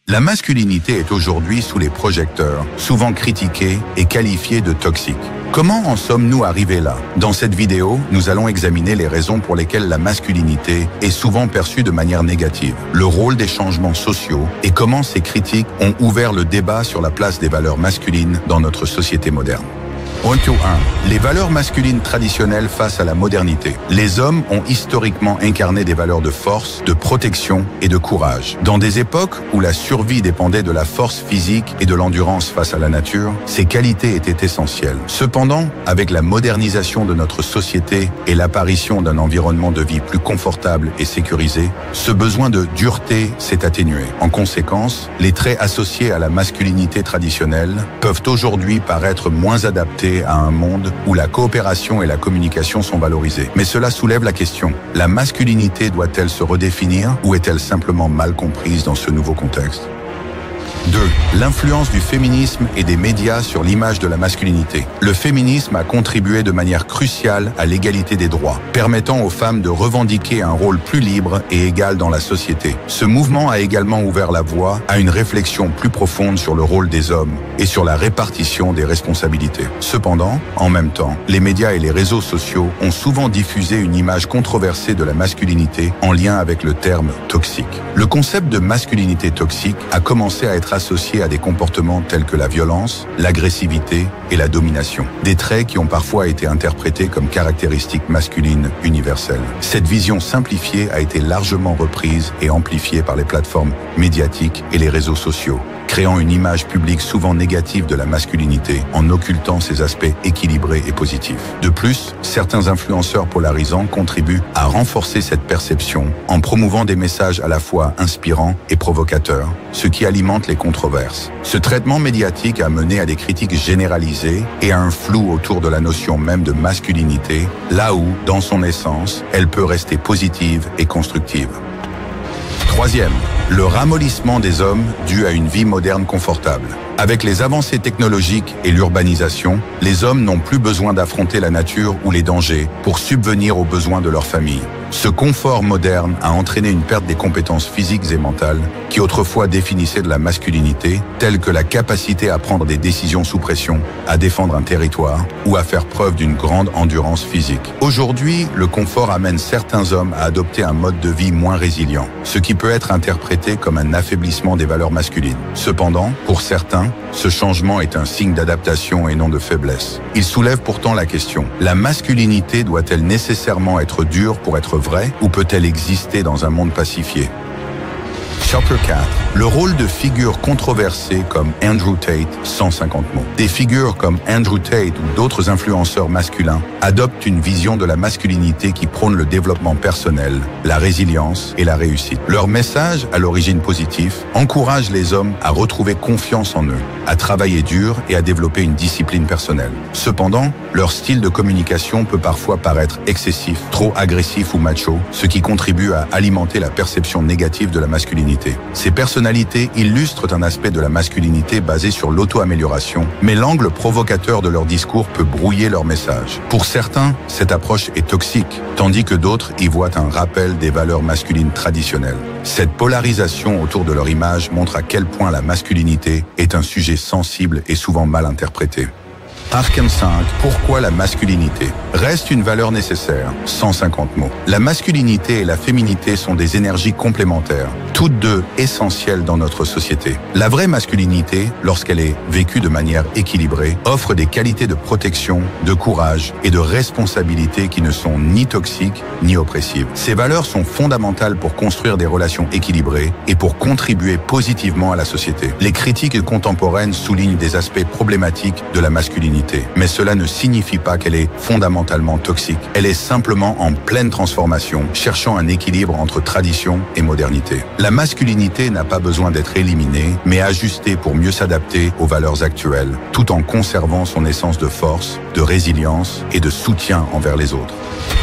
La masculinité est aujourd'hui sous les projecteurs, souvent critiquée et qualifiée de toxique. Comment en sommes-nous arrivés là? Dans cette vidéo, nous allons examiner les raisons pour lesquelles la masculinité est souvent perçue de manière négative, le rôle des changements sociaux et comment ces critiques ont ouvert le débat sur la place des valeurs masculines dans notre société moderne. Point 1. Les valeurs masculines traditionnelles face à la modernité. Les hommes ont historiquement incarné des valeurs de force, de protection et de courage. Dans des époques où la survie dépendait de la force physique et de l'endurance face à la nature, ces qualités étaient essentielles. Cependant, avec la modernisation de notre société et l'apparition d'un environnement de vie plus confortable et sécurisé, ce besoin de dureté s'est atténué. En conséquence, les traits associés à la masculinité traditionnelle peuvent aujourd'hui paraître moins adaptés à un monde où la coopération et la communication sont valorisées. Mais cela soulève la question, la masculinité doit-elle se redéfinir ou est-elle simplement mal comprise dans ce nouveau contexte? 2. L'influence du féminisme et des médias sur l'image de la masculinité. Le féminisme a contribué de manière cruciale à l'égalité des droits, permettant aux femmes de revendiquer un rôle plus libre et égal dans la société. Ce mouvement a également ouvert la voie à une réflexion plus profonde sur le rôle des hommes et sur la répartition des responsabilités. Cependant, en même temps, les médias et les réseaux sociaux ont souvent diffusé une image controversée de la masculinité en lien avec le terme toxique. Le concept de masculinité toxique a commencé à être associés à des comportements tels que la violence, l'agressivité et la domination. Des traits qui ont parfois été interprétés comme caractéristiques masculines universelles. Cette vision simplifiée a été largement reprise et amplifiée par les plateformes médiatiques et les réseaux sociaux, créant une image publique souvent négative de la masculinité en occultant ses aspects équilibrés et positifs. De plus, certains influenceurs polarisants contribuent à renforcer cette perception en promouvant des messages à la fois inspirants et provocateurs, ce qui alimente les controverses. Ce traitement médiatique a mené à des critiques généralisées et à un flou autour de la notion même de masculinité, là où, dans son essence, elle peut rester positive et constructive. 3e, le ramollissement des hommes dû à une vie moderne confortable. Avec les avancées technologiques et l'urbanisation, les hommes n'ont plus besoin d'affronter la nature ou les dangers pour subvenir aux besoins de leur famille. Ce confort moderne a entraîné une perte des compétences physiques et mentales qui autrefois définissaient de la masculinité, telles que la capacité à prendre des décisions sous pression, à défendre un territoire ou à faire preuve d'une grande endurance physique. Aujourd'hui, le confort amène certains hommes à adopter un mode de vie moins résilient, ce qui peut être interprété comme un affaiblissement des valeurs masculines. Cependant, pour certains, ce changement est un signe d'adaptation et non de faiblesse. Il soulève pourtant la question, la masculinité doit-elle nécessairement être dure pour être vraie ou peut-elle exister dans un monde pacifié? Chapter 4. Le rôle de figures controversées comme Andrew Tate, 150 mots. Des figures comme Andrew Tate ou d'autres influenceurs masculins adoptent une vision de la masculinité qui prône le développement personnel, la résilience et la réussite. Leur message, à l'origine positif, encourage les hommes à retrouver confiance en eux, à travailler dur et à développer une discipline personnelle. Cependant, leur style de communication peut parfois paraître excessif, trop agressif ou macho, ce qui contribue à alimenter la perception négative de la masculinité. Ces personnalités illustrent un aspect de la masculinité basé sur l'auto-amélioration, mais l'angle provocateur de leur discours peut brouiller leur message. Pour certains, cette approche est toxique, tandis que d'autres y voient un rappel des valeurs masculines traditionnelles. Cette polarisation autour de leur image montre à quel point la masculinité est un sujet sensible et souvent mal interprété. Arcane 5, pourquoi la masculinité reste une valeur nécessaire, 150 mots. La masculinité et la féminité sont des énergies complémentaires, toutes deux essentielles dans notre société. La vraie masculinité, lorsqu'elle est vécue de manière équilibrée, offre des qualités de protection, de courage et de responsabilité qui ne sont ni toxiques ni oppressives. Ces valeurs sont fondamentales pour construire des relations équilibrées et pour contribuer positivement à la société. Les critiques contemporaines soulignent des aspects problématiques de la masculinité. Mais cela ne signifie pas qu'elle est fondamentalement toxique. Elle est simplement en pleine transformation, cherchant un équilibre entre tradition et modernité. La masculinité n'a pas besoin d'être éliminée, mais ajustée pour mieux s'adapter aux valeurs actuelles, tout en conservant son essence de force, de résilience et de soutien envers les autres.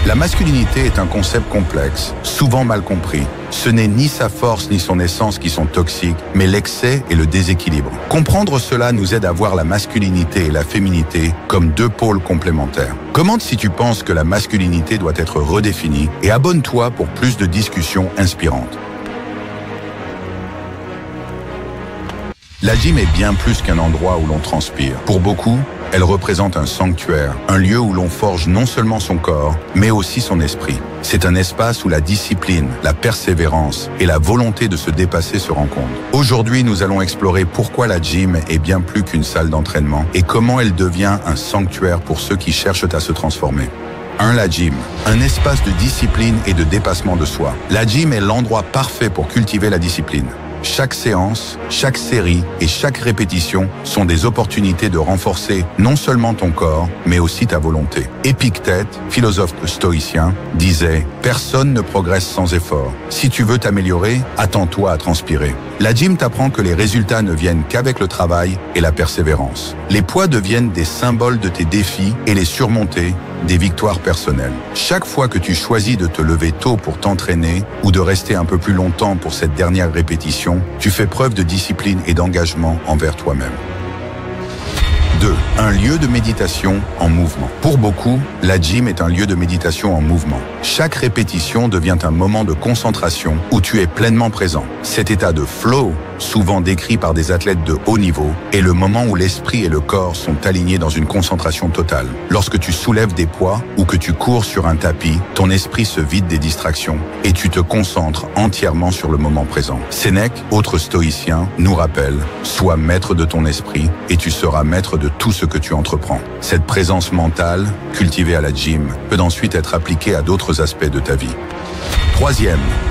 La masculinité est un concept complexe, souvent mal compris. Ce n'est ni sa force ni son essence qui sont toxiques, mais l'excès et le déséquilibre. Comprendre cela nous aide à voir la masculinité et la féminité comme deux pôles complémentaires. Commente si tu penses que la masculinité doit être redéfinie et abonne-toi pour plus de discussions inspirantes. La gym est bien plus qu'un endroit où l'on transpire. Pour beaucoup, elle représente un sanctuaire, un lieu où l'on forge non seulement son corps, mais aussi son esprit. C'est un espace où la discipline, la persévérance et la volonté de se dépasser se rencontrent. Aujourd'hui, nous allons explorer pourquoi la gym est bien plus qu'une salle d'entraînement et comment elle devient un sanctuaire pour ceux qui cherchent à se transformer. 1. La gym, un espace de discipline et de dépassement de soi. La gym est l'endroit parfait pour cultiver la discipline. Chaque séance, chaque série et chaque répétition sont des opportunités de renforcer non seulement ton corps, mais aussi ta volonté. Épictète, philosophe stoïcien, disait « Personne ne progresse sans effort. Si tu veux t'améliorer, attends-toi à transpirer. » La gym t'apprend que les résultats ne viennent qu'avec le travail et la persévérance. Les poids deviennent des symboles de tes défis et les surmonter, des victoires personnelles. Chaque fois que tu choisis de te lever tôt pour t'entraîner ou de rester un peu plus longtemps pour cette dernière répétition, tu fais preuve de discipline et d'engagement envers toi-même. 2. Un lieu de méditation en mouvement. Pour beaucoup, la gym est un lieu de méditation en mouvement. Chaque répétition devient un moment de concentration où tu es pleinement présent. Cet état de flow, souvent décrit par des athlètes de haut niveau, est le moment où l'esprit et le corps sont alignés dans une concentration totale. Lorsque tu soulèves des poids ou que tu cours sur un tapis, ton esprit se vide des distractions et tu te concentres entièrement sur le moment présent. Sénèque, autre stoïcien, nous rappelle « Sois maître de ton esprit et tu seras maître de tout ce que tu entreprends ». Cette présence mentale, cultivée à la gym, peut ensuite être appliquée à d'autres aspects de ta vie. 3.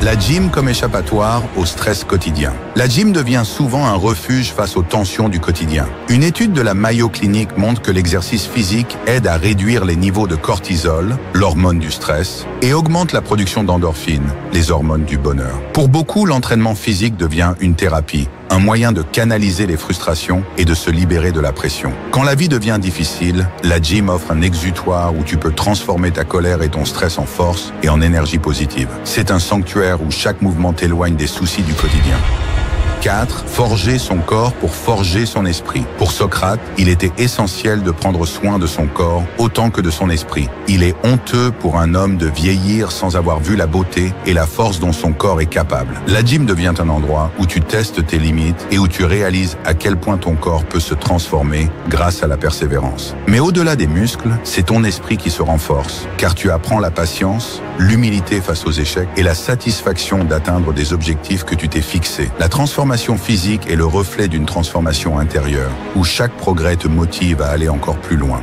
La gym comme échappatoire au stress quotidien. La gym devient souvent un refuge face aux tensions du quotidien. Une étude de la Mayo Clinic montre que l'exercice physique aide à réduire les niveaux de cortisol, l'hormone du stress, et augmente la production d'endorphines, les hormones du bonheur. Pour beaucoup, l'entraînement physique devient une thérapie, un moyen de canaliser les frustrations et de se libérer de la pression. Quand la vie devient difficile, la gym offre un exutoire où tu peux transformer ta colère et ton stress en force et en énergie positive. C'est un sanctuaire où chaque mouvement t'éloigne des soucis du quotidien. 4. Forger son corps pour forger son esprit. Pour Socrate, il était essentiel de prendre soin de son corps autant que de son esprit. Il est honteux pour un homme de vieillir sans avoir vu la beauté et la force dont son corps est capable. La gym devient un endroit où tu testes tes limites et où tu réalises à quel point ton corps peut se transformer grâce à la persévérance. Mais au-delà des muscles, c'est ton esprit qui se renforce, car tu apprends la patience, l'humilité face aux échecs et la satisfaction d'atteindre des objectifs que tu t'es fixés. La transformation physique est le reflet d'une transformation intérieure, où chaque progrès te motive à aller encore plus loin.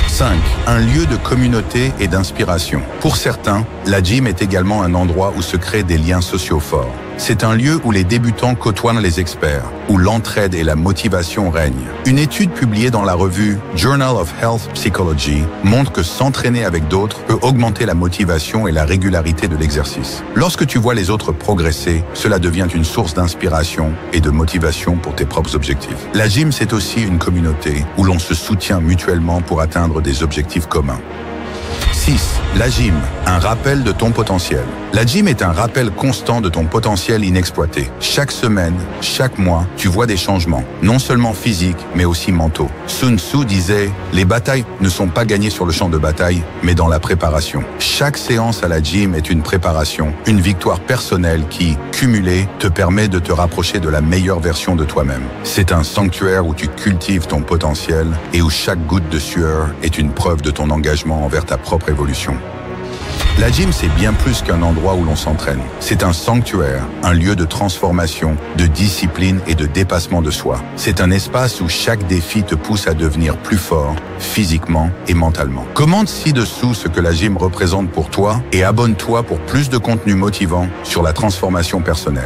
5. Un lieu de communauté et d'inspiration. Pour certains, la gym est également un endroit où se créent des liens sociaux forts. C'est un lieu où les débutants côtoient les experts, où l'entraide et la motivation règnent. Une étude publiée dans la revue Journal of Health Psychology montre que s'entraîner avec d'autres peut augmenter la motivation et la régularité de l'exercice. Lorsque tu vois les autres progresser, cela devient une source d'inspiration et de motivation pour tes propres objectifs. La gym, c'est aussi une communauté où l'on se soutient mutuellement pour atteindre des objectifs communs. 6. La gym, un rappel de ton potentiel. La gym est un rappel constant de ton potentiel inexploité. Chaque semaine, chaque mois, tu vois des changements, non seulement physiques, mais aussi mentaux. Sun Tzu disait « Les batailles ne sont pas gagnées sur le champ de bataille, mais dans la préparation ». Chaque séance à la gym est une préparation, une victoire personnelle qui, cumulée, te permet de te rapprocher de la meilleure version de toi-même. C'est un sanctuaire où tu cultives ton potentiel et où chaque goutte de sueur est une preuve de ton engagement envers ta propre évolution. La gym, c'est bien plus qu'un endroit où l'on s'entraîne. C'est un sanctuaire, un lieu de transformation, de discipline et de dépassement de soi. C'est un espace où chaque défi te pousse à devenir plus fort, physiquement et mentalement. Commente ci-dessous ce que la gym représente pour toi et abonne-toi pour plus de contenu motivant sur la transformation personnelle.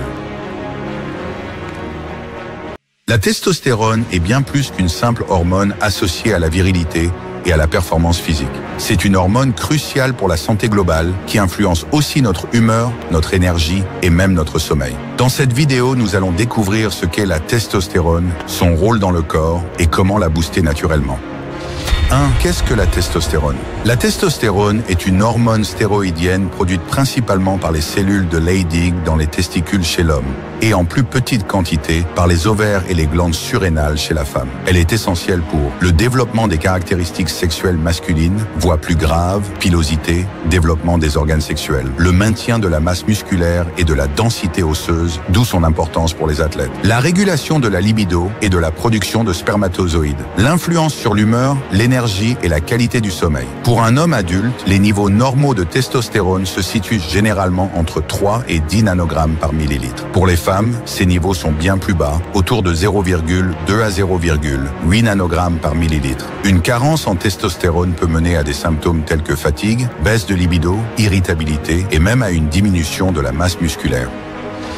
La testostérone est bien plus qu'une simple hormone associée à la virilité et à la performance physique. C'est une hormone cruciale pour la santé globale qui influence aussi notre humeur, notre énergie et même notre sommeil. Dans cette vidéo, nous allons découvrir ce qu'est la testostérone, son rôle dans le corps et comment la booster naturellement. 1. Qu'est-ce que la testostérone? La testostérone est une hormone stéroïdienne produite principalement par les cellules de Leydig dans les testicules chez l'homme et en plus petite quantité par les ovaires et les glandes surrénales chez la femme. Elle est essentielle pour le développement des caractéristiques sexuelles masculines, voix plus grave, pilosité, développement des organes sexuels, le maintien de la masse musculaire et de la densité osseuse, d'où son importance pour les athlètes, la régulation de la libido et de la production de spermatozoïdes, l'influence sur l'humeur, l'énergie et la qualité du sommeil. Pour un homme adulte, les niveaux normaux de testostérone se situent généralement entre 3 et 10 nanogrammes par millilitre. Pour les femmes, ces niveaux sont bien plus bas, autour de 0,2 à 0,8 nanogrammes par millilitre. Une carence en testostérone peut mener à des symptômes tels que fatigue, baisse de libido, irritabilité et même à une diminution de la masse musculaire.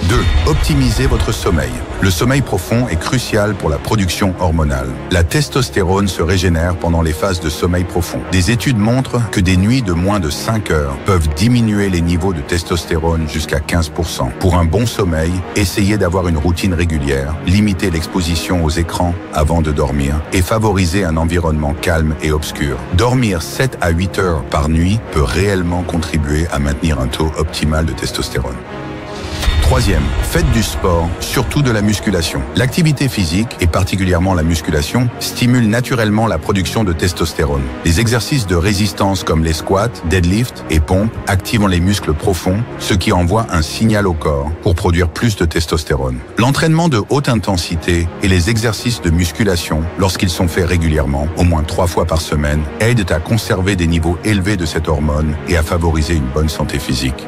2. Optimisez votre sommeil. Le sommeil profond est crucial pour la production hormonale. La testostérone se régénère pendant les phases de sommeil profond. Des études montrent que des nuits de moins de 5 heures peuvent diminuer les niveaux de testostérone jusqu'à 15%. Pour un bon sommeil, essayez d'avoir une routine régulière, limitez l'exposition aux écrans avant de dormir et favorisez un environnement calme et obscur. Dormir 7 à 8 heures par nuit peut réellement contribuer à maintenir un taux optimal de testostérone. 3e, faites du sport, surtout de la musculation. L'activité physique, et particulièrement la musculation, stimule naturellement la production de testostérone. Les exercices de résistance comme les squats, deadlifts et pompes activent les muscles profonds, ce qui envoie un signal au corps pour produire plus de testostérone. L'entraînement de haute intensité et les exercices de musculation, lorsqu'ils sont faits régulièrement, au moins 3 fois par semaine, aident à conserver des niveaux élevés de cette hormone et à favoriser une bonne santé physique.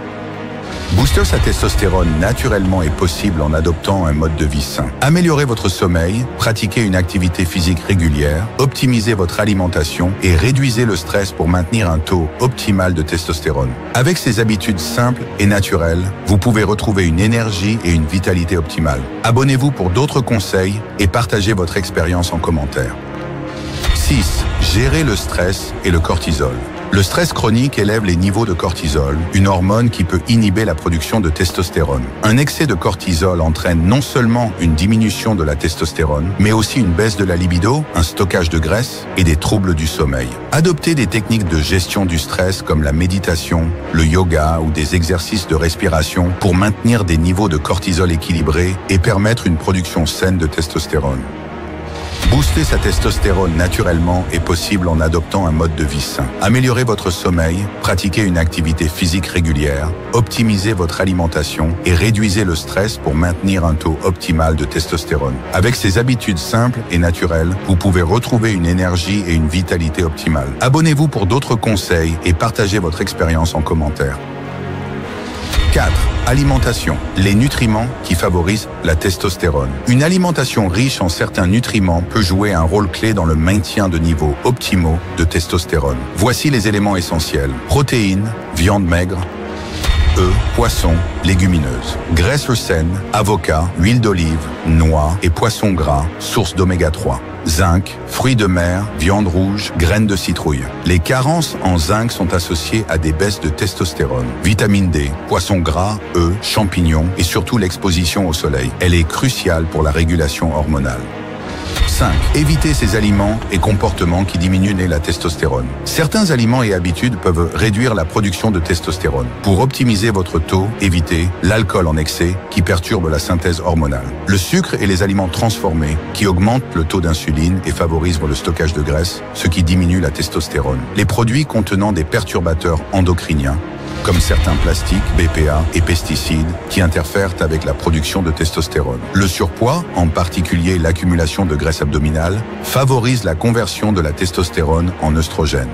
Booster sa testostérone naturellement est possible en adoptant un mode de vie sain. Améliorez votre sommeil, pratiquez une activité physique régulière, optimisez votre alimentation et réduisez le stress pour maintenir un taux optimal de testostérone. Avec ces habitudes simples et naturelles, vous pouvez retrouver une énergie et une vitalité optimale. Abonnez-vous pour d'autres conseils et partagez votre expérience en commentaire. 6. Gérez le stress et le cortisol. Le stress chronique élève les niveaux de cortisol, une hormone qui peut inhiber la production de testostérone. Un excès de cortisol entraîne non seulement une diminution de la testostérone, mais aussi une baisse de la libido, un stockage de graisse et des troubles du sommeil. Adoptez des techniques de gestion du stress comme la méditation, le yoga ou des exercices de respiration pour maintenir des niveaux de cortisol équilibrés et permettre une production saine de testostérone. Booster sa testostérone naturellement est possible en adoptant un mode de vie sain. Améliorez votre sommeil, pratiquez une activité physique régulière, optimisez votre alimentation et réduisez le stress pour maintenir un taux optimal de testostérone. Avec ces habitudes simples et naturelles, vous pouvez retrouver une énergie et une vitalité optimale. Abonnez-vous pour d'autres conseils et partagez votre expérience en commentaire. 4. Alimentation. Les nutriments qui favorisent la testostérone. Une alimentation riche en certains nutriments peut jouer un rôle clé dans le maintien de niveaux optimaux de testostérone. Voici les éléments essentiels. Protéines, viande maigre, œufs, poissons, légumineuses, graisses saines, avocats, huile d'olive, noix et poissons gras, source d'oméga 3. Zinc, fruits de mer, viande rouge, graines de citrouille. Les carences en zinc sont associées à des baisses de testostérone. Vitamine D, poissons gras, œufs, champignons et surtout l'exposition au soleil. Elle est cruciale pour la régulation hormonale. 5. Évitez ces aliments et comportements qui diminuent la testostérone. Certains aliments et habitudes peuvent réduire la production de testostérone. Pour optimiser votre taux, évitez l'alcool en excès qui perturbe la synthèse hormonale, le sucre et les aliments transformés qui augmentent le taux d'insuline et favorisent le stockage de graisse, ce qui diminue la testostérone. Les produits contenant des perturbateurs endocriniens comme certains plastiques, BPA et pesticides qui interfèrent avec la production de testostérone. Le surpoids, en particulier l'accumulation de graisse abdominale, favorise la conversion de la testostérone en œstrogène.